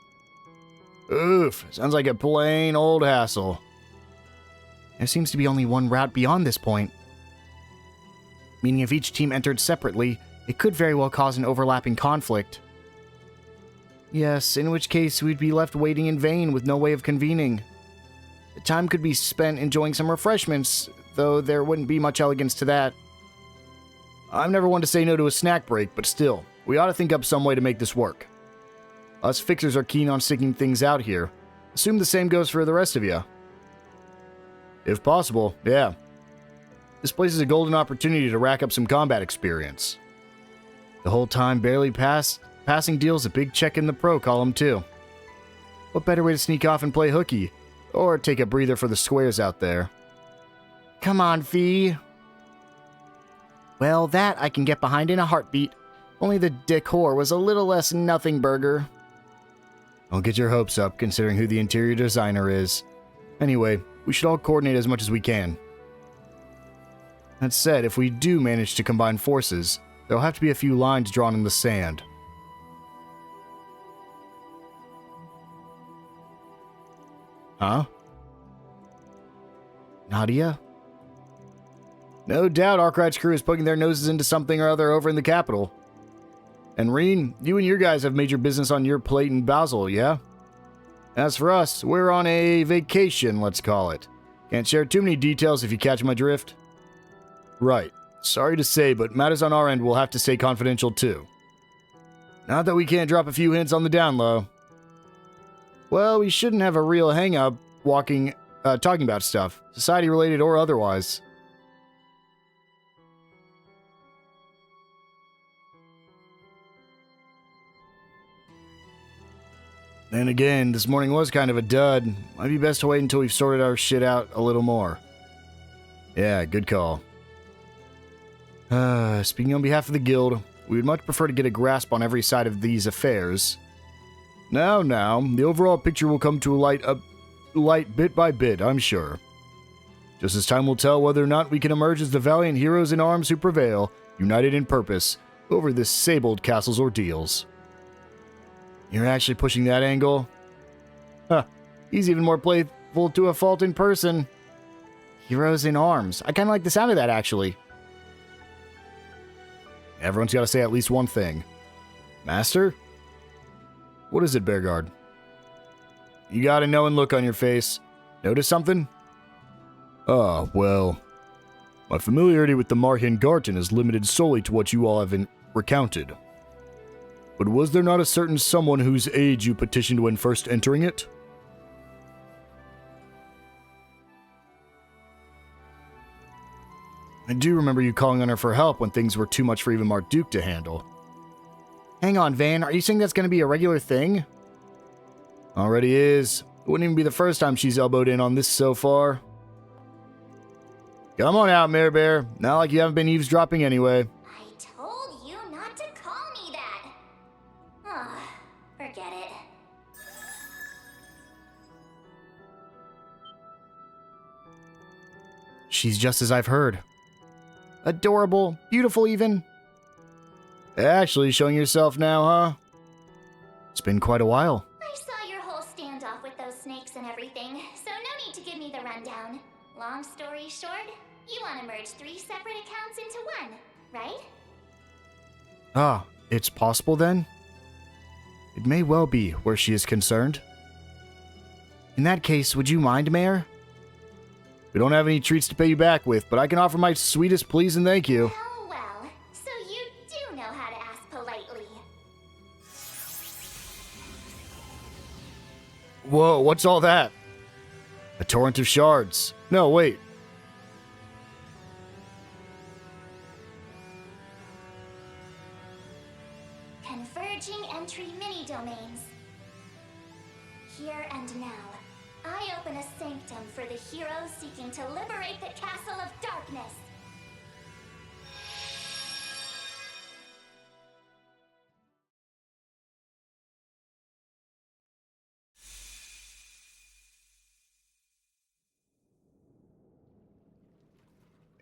Oof, sounds like a plain old hassle. There seems to be only one route beyond this point. Meaning if each team entered separately, it could very well cause an overlapping conflict. Yes, in which case we'd be left waiting in vain with no way of convening. The time could be spent enjoying some refreshments, though there wouldn't be much elegance to that. I'm never one to say no to a snack break, but still, we ought to think up some way to make this work. Us fixers are keen on sticking things out here. Assume the same goes for the rest of you. If possible, yeah. This place is a golden opportunity to rack up some combat experience. The whole time barely passing deals a big check in the pro column too. What better way to sneak off and play hooky? Or take a breather for the squares out there? Come on, Fee. Well, that I can get behind in a heartbeat. Only the decor was a little less nothing burger. Don't get your hopes up, considering who the interior designer is. Anyway, we should all coordinate as much as we can. That said, if we do manage to combine forces, there'll have to be a few lines drawn in the sand. Huh? Nadia? No doubt Arkwright's crew is poking their noses into something or other over in the capital. And Reen, you and your guys have major business on your plate in Basel, yeah? As for us, we're on a vacation, let's call it. Can't share too many details if you catch my drift. Right. Sorry to say, but matters on our end will have to stay confidential too. Not that we can't drop a few hints on the down low. Well, we shouldn't have a real hang-up talking about stuff, society-related or otherwise. Then again, this morning was kind of a dud. Might be best to wait until we've sorted our shit out a little more. Yeah, good call. Speaking on behalf of the guild, we would much prefer to get a grasp on every side of these affairs. Now, the overall picture will come to light bit by bit, I'm sure. Just as time will tell whether or not we can emerge as the valiant heroes in arms who prevail, united in purpose, over this Sabled Castle's ordeals. You're actually pushing that angle? Huh, he's even more playful to a fault in person. Heroes in arms. I kinda like the sound of that, actually. Everyone's gotta say at least one thing. Master? What is it, Bearguard? You got a knowing look on your face. Notice something? Ah, well. My familiarity with the Marhin Garten is limited solely to what you all have recounted. But was there not a certain someone whose aid you petitioned when first entering it? I do remember you calling on her for help when things were too much for even Marduk to handle. Hang on, Van, are you saying that's going to be a regular thing? Already is. It wouldn't even be the first time she's elbowed in on this so far. Come on out, Mare Bear. Not like you haven't been eavesdropping anyway. I told you not to call me that. Forget it. She's just as I've heard. Adorable, beautiful even. Actually showing yourself now, huh? It's been quite a while. I saw your whole standoff with those snakes and everything, so no need to give me the rundown. Long story short, you want to merge 3 separate accounts into one, right? Ah, it's possible then? It may well be where she is concerned. In that case, would you mind, Mayor? We don't have any treats to pay you back with, but I can offer my sweetest please and thank you. Well, so you do know how to ask politely. Whoa, what's all that? A torrent of shards. No, wait. Converging entry mini-domains. Here and now, I open a sanctum for the heroes seeking to liberate the Castle of Darkness.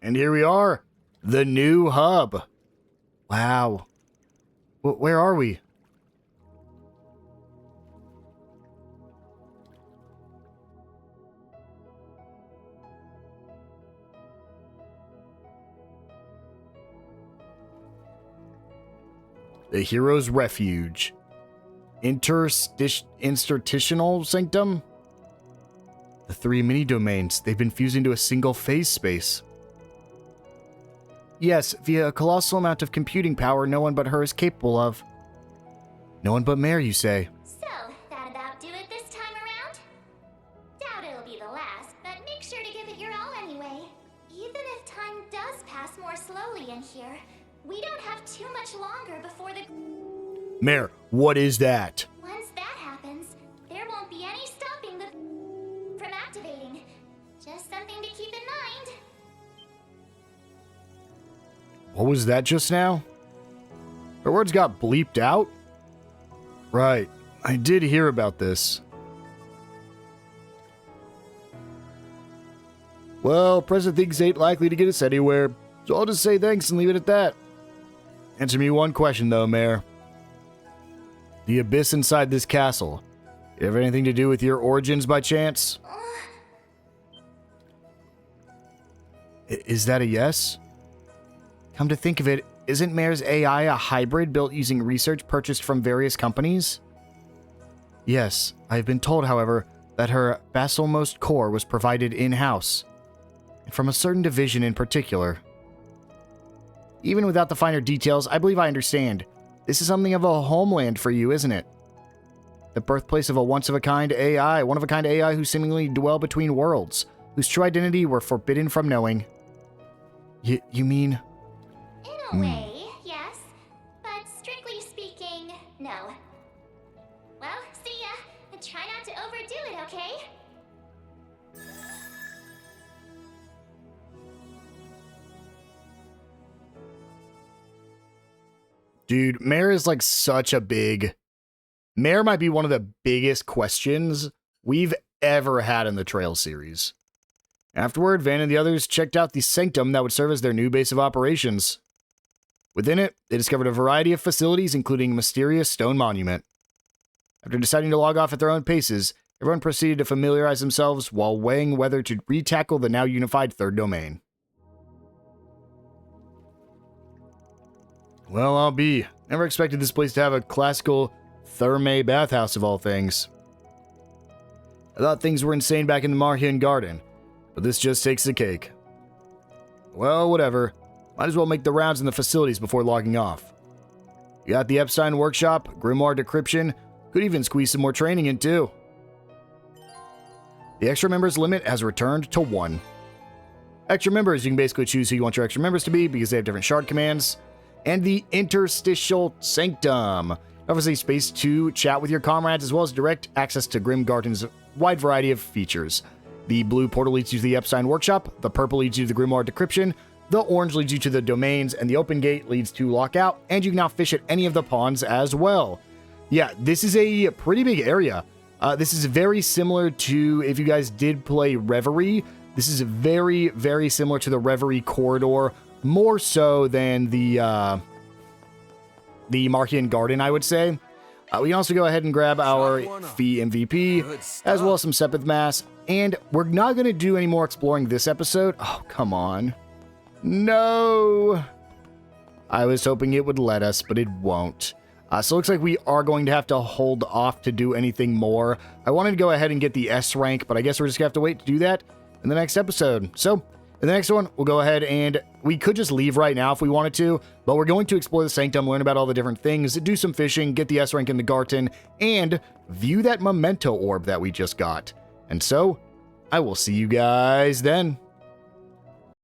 And here we are, the new hub. Wow. Where are we? The Hero's Refuge. Interstitial Sanctum? The 3 mini-domains, they've been fused into a single phase space. Yes, via a colossal amount of computing power no one but her is capable of. No one but Mare, you say? So, that about do it this time around? Doubt it'll be the last, but make sure to give it your all anyway. Even if time does pass more slowly in here, we don't have too much longer before the... Mare, what is that? Once that happens, there won't be any stopping the... from activating. Just something to keep in mind. What was that just now? Her words got bleeped out? Right, I did hear about this. Well, present things ain't likely to get us anywhere, so I'll just say thanks and leave it at that. Answer me one question though, Mayor. The abyss inside this castle, it have anything to do with your origins by chance? Is that a yes? Come to think of it, isn't Mare's AI a hybrid built using research purchased from various companies? Yes, I've been told, however, that her basalmost core was provided in-house, and from a certain division in particular. Even without the finer details, I believe I understand. This is something of a homeland for you, isn't it? The birthplace of a one-of-a-kind AI who seemingly dwell between worlds, whose true identity we're forbidden from knowing. You mean... In a way, yes. But strictly speaking, no. Well, see ya. And try not to overdo it, okay? Dude, Mare is like such a big... Mare might be one of the biggest questions we've ever had in the Trail series. Afterward, Van and the others checked out the sanctum that would serve as their new base of operations. Within it, they discovered a variety of facilities, including a mysterious stone monument. After deciding to log off at their own paces, everyone proceeded to familiarize themselves while weighing whether to re-tackle the now unified third domain. Well, I'll be. Never expected this place to have a classical therme bathhouse of all things. I thought things were insane back in the Marhian Garden, but this just takes the cake. Well, whatever. Might as well make the rounds in the facilities before logging off. You got the Epstein Workshop, Grimoire Decryption, could even squeeze some more training in too. The extra members limit has returned to 1. Extra members, you can basically choose who you want your extra members to be because they have different shard commands. And the Interstitial Sanctum offers a space to chat with your comrades as well as direct access to Grimgarten's wide variety of features. The blue portal leads you to the Epstein Workshop, the purple leads you to the Grimoire Decryption, the orange leads you to the domains, and the open gate leads to Lockout, and you can now fish at any of the ponds as well. Yeah, this is a pretty big area. This is very similar to, if you guys did play Reverie, this is very, very similar to the Reverie corridor, more so than the Marhian Garden, I would say. We can also go ahead and grab our Fee MVP, as well as some Sepith Mass, and we're not going to do any more exploring this episode. Oh, come on. No! I was hoping it would let us, but it won't. So it looks like we are going to have to hold off to do anything more. I wanted to go ahead and get the S rank, but I guess we're just going to have to wait to do that in the next episode. So, in the next one, we'll go ahead and we could just leave right now if we wanted to, but we're going to explore the Sanctum, learn about all the different things, do some fishing, get the S rank in the Garten, and view that memento orb that we just got. And so, I will see you guys then.